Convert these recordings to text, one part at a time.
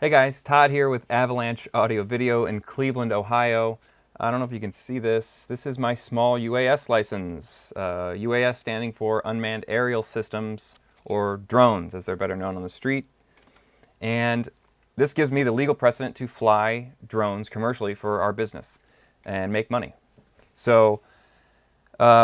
Hey guys, Todd here with Avalanche Audio Video in Cleveland, Ohio. I don't know if you can see this. This is my small UAS license. UAS standing for Unmanned Aerial Systems, or drones as they're better known on the street. And this gives me the legal precedent to fly drones commercially for our business and make money. So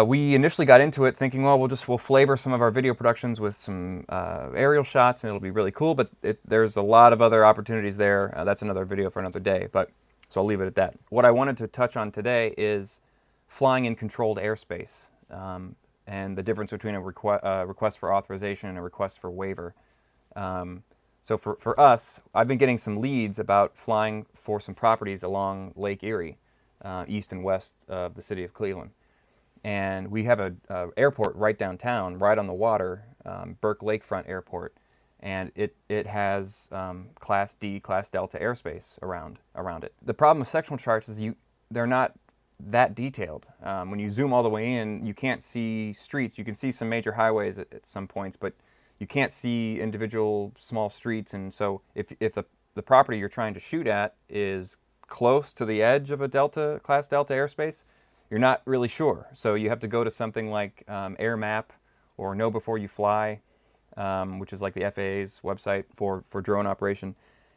we initially got into it thinking, well, we'll flavor some of our video productions with some aerial shots, and it'll be really cool. But there's a lot of other opportunities there. That's another video for another day. But so I'll leave it at that. What I wanted to touch on today is flying in controlled airspace and the difference between a request for authorization and a request for waiver. So for us, I've been getting some leads about flying for some properties along Lake Erie, east and west of the city of Cleveland. And we have a airport right downtown, right on the water, Burke Lakefront Airport, and it has Class D, Class Delta airspace around it. The problem with sectional charts is they're not that detailed. When you zoom all the way in, you can't see streets. You can see some major highways at some points, but you can't see individual small streets. And so if the property you're trying to shoot at is close to the edge of a Class Delta airspace, you're not really sure. So you have to go to something like Air Map or Know Before You Fly, which is like the FAA's website for drone operation.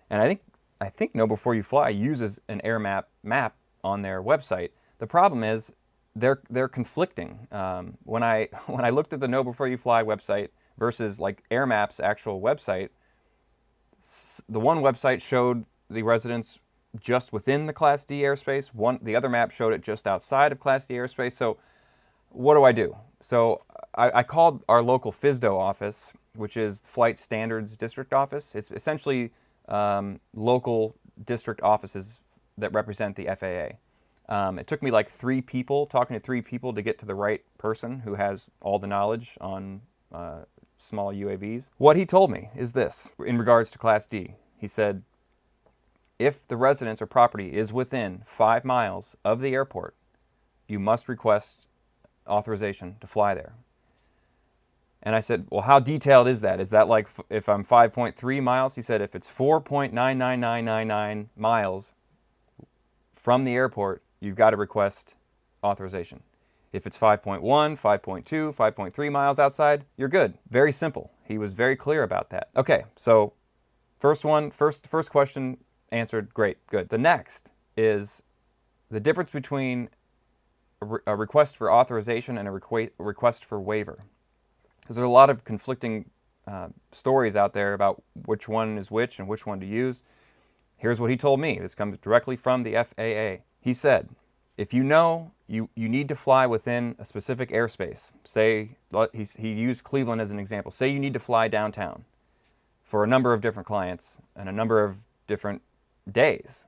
And I think Know Before You Fly uses an Air Map on their website. The problem is they're conflicting. When I looked at the Know Before You Fly website versus like Air Map's actual website, the one website showed the residents just within the Class D airspace. The other map showed it just outside of Class D airspace. So what do I do? So I called our local FSDO office, which is Flight Standards District Office. It's essentially local district offices that represent the FAA. It took me like talking to three people to get to the right person who has all the knowledge on small UAVs. What he told me is this, in regards to Class D. He said, if the residence or property is within 5 miles of the airport, you must request authorization to fly there. And I said, well, how detailed is that? Is that like if I'm 5.3 miles? He said, if it's 4.99999 miles from the airport, you've got to request authorization. If it's 5.1, 5.2, 5.3 miles outside, you're good. Very simple. He was very clear about that. Okay, so first question answered, great, good. The next is the difference between a request for authorization and a request for waiver. Because there's a lot of conflicting stories out there about which one is which and which one to use. Here's what he told me. This comes directly from the FAA. He said, if you know you need to fly within a specific airspace, say, he used Cleveland as an example. Say you need to fly downtown for a number of different clients and a number of different days.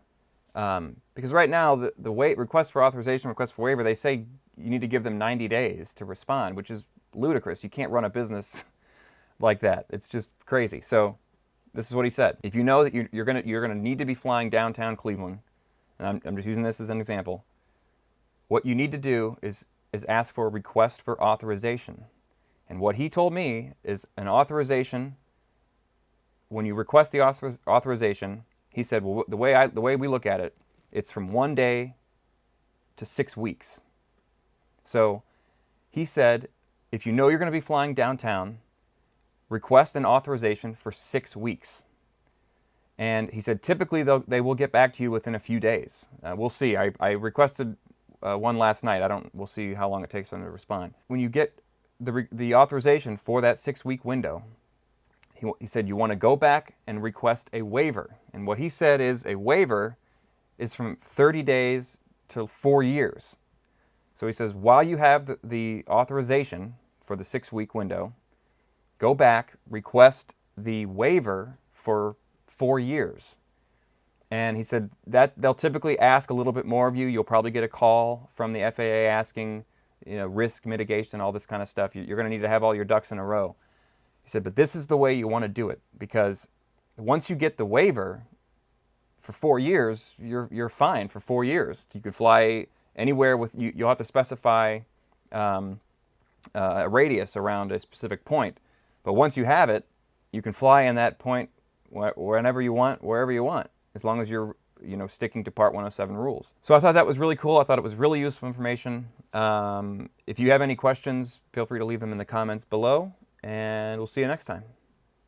Because right now, the request for authorization, request for waiver, they say you need to give them 90 days to respond, which is ludicrous. You can't run a business like that. It's just crazy. So this is what he said. If you know that you're gonna need to be flying downtown Cleveland, and I'm just using this as an example, what you need to do is ask for a request for authorization. And what he told me is an authorization, when you request the authorization, he said, well, the way we look at it, it's from 1 day to 6 weeks. So he said, if you know you're going to be flying downtown, request an authorization for 6 weeks. And he said, typically they will get back to you within a few days. We'll see. I requested one last night. We'll see how long it takes them to respond. When you get the authorization for that 6-week window, he said you want to go back and request a waiver. And what he said is a waiver is from 30 days to 4 years. So he says while you have the authorization for the 6-week window, go back, request the waiver for 4 years. And he said that they'll typically ask a little bit more of you. You'll probably get a call from the FAA asking, risk mitigation, all this kind of stuff. You're going to need to have all your ducks in a row. He said, but this is the way you want to do it, because once you get the waiver for 4 years, you're fine for 4 years. You could fly anywhere you'll have to specify a radius around a specific point. But once you have it, you can fly in that point whenever you want, wherever you want, as long as you're sticking to Part 107 rules. So I thought that was really cool. I thought it was really useful information. If you have any questions, feel free to leave them in the comments below, and we'll see you next time.